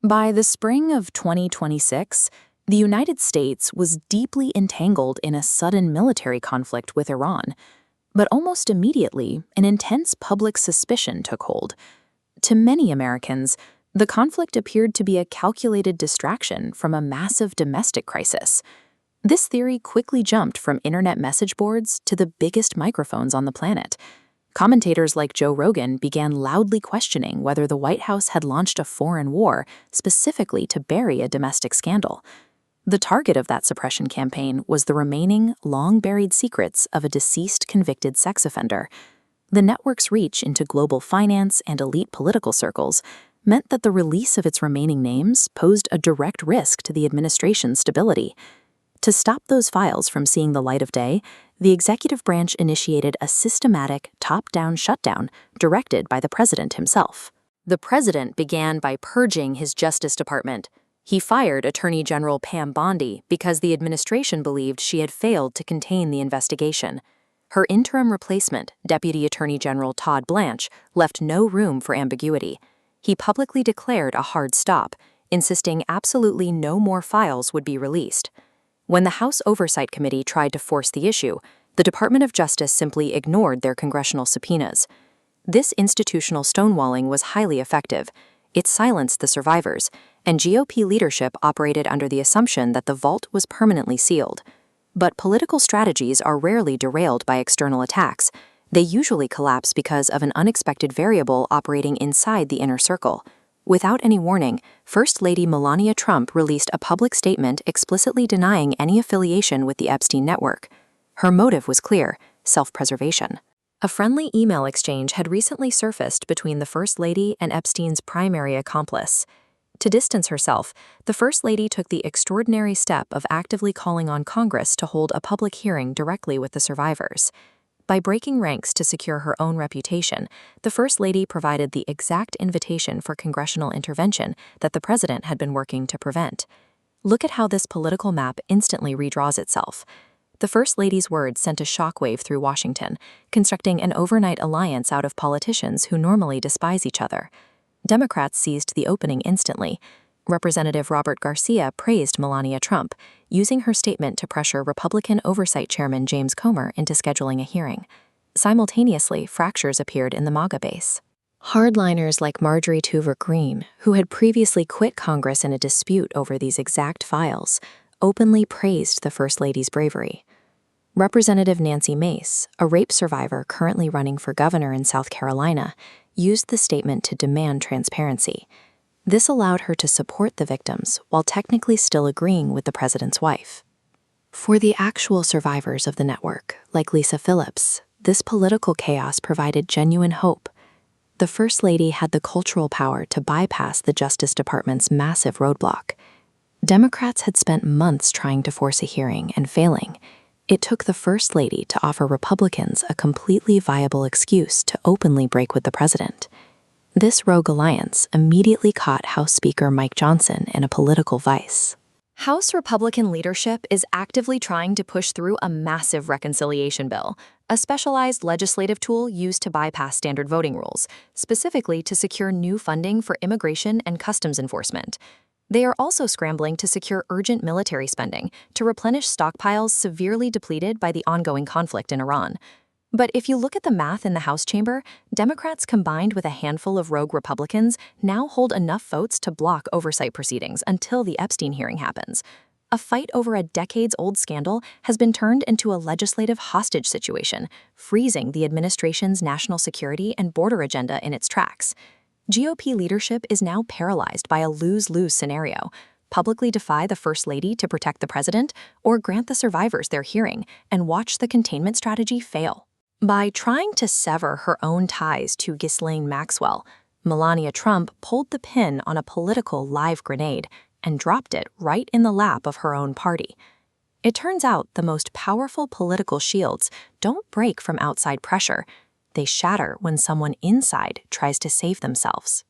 By the spring of 2026, the United States was deeply entangled in a sudden military conflict with Iran. But almost immediately, an intense public suspicion took hold. To many Americans, the conflict appeared to be a calculated distraction from a massive domestic crisis. This theory quickly jumped from internet message boards to the biggest microphones on the planet. Commentators like Joe Rogan began loudly questioning whether the White House had launched a foreign war specifically to bury a domestic scandal. The target of that suppression campaign was the remaining, long-buried secrets of a deceased convicted sex offender. The network's reach into global finance and elite political circles meant that the release of its remaining names posed a direct risk to the administration's stability. To stop those files from seeing the light of day, the executive branch initiated a systematic, top-down shutdown directed by the president himself. The president began by purging his Justice Department. He fired Attorney General Pam Bondi because the administration believed she had failed to contain the investigation. Her interim replacement, Deputy Attorney General Todd Blanche, left no room for ambiguity. He publicly declared a hard stop, insisting absolutely no more files would be released. When the House Oversight Committee tried to force the issue, the Department of Justice simply ignored their congressional subpoenas. This institutional stonewalling was highly effective. It silenced the survivors, and GOP leadership operated under the assumption that the vault was permanently sealed. But political strategies are rarely derailed by external attacks. They usually collapse because of an unexpected variable operating inside the inner circle. Without any warning, First Lady Melania Trump released a public statement explicitly denying any affiliation with the Epstein network. Her motive was clear: self-preservation. A friendly email exchange had recently surfaced between the First Lady and Epstein's primary accomplice. To distance herself, the First Lady took the extraordinary step of actively calling on Congress to hold a public hearing directly with the survivors. By breaking ranks to secure her own reputation, the First Lady provided the exact invitation for congressional intervention that the president had been working to prevent. Look at how this political map instantly redraws itself. The First Lady's words sent a shockwave through Washington, constructing an overnight alliance out of politicians who normally despise each other. Democrats seized the opening instantly. Representative Robert Garcia praised Melania Trump, using her statement to pressure Republican Oversight Chairman James Comer into scheduling a hearing. Simultaneously, fractures appeared in the MAGA base. Hardliners like Marjorie Taylor Greene, who had previously quit Congress in a dispute over these exact files, openly praised the First Lady's bravery. Representative Nancy Mace, a rape survivor currently running for governor in South Carolina, used the statement to demand transparency. This allowed her to support the victims while technically still agreeing with the president's wife. For the actual survivors of the network, like Lisa Phillips, this political chaos provided genuine hope. The First Lady had the cultural power to bypass the Justice Department's massive roadblock. Democrats had spent months trying to force a hearing and failing. It took the First Lady to offer Republicans a completely viable excuse to openly break with the president. This rogue alliance immediately caught House Speaker Mike Johnson in a political vice. House Republican leadership is actively trying to push through a massive reconciliation bill, a specialized legislative tool used to bypass standard voting rules, specifically to secure new funding for immigration and customs enforcement. They are also scrambling to secure urgent military spending to replenish stockpiles severely depleted by the ongoing conflict in Iran. But if you look at the math in the House chamber, Democrats combined with a handful of rogue Republicans now hold enough votes to block oversight proceedings until the Epstein hearing happens. A fight over a decades-old scandal has been turned into a legislative hostage situation, freezing the administration's national security and border agenda in its tracks. GOP leadership is now paralyzed by a lose-lose scenario: publicly defy the First Lady to protect the president, or grant the survivors their hearing and watch the containment strategy fail. By trying to sever her own ties to Ghislaine Maxwell, Melania Trump pulled the pin on a political live grenade and dropped it right in the lap of her own party. It turns out the most powerful political shields don't break from outside pressure. They shatter when someone inside tries to save themselves.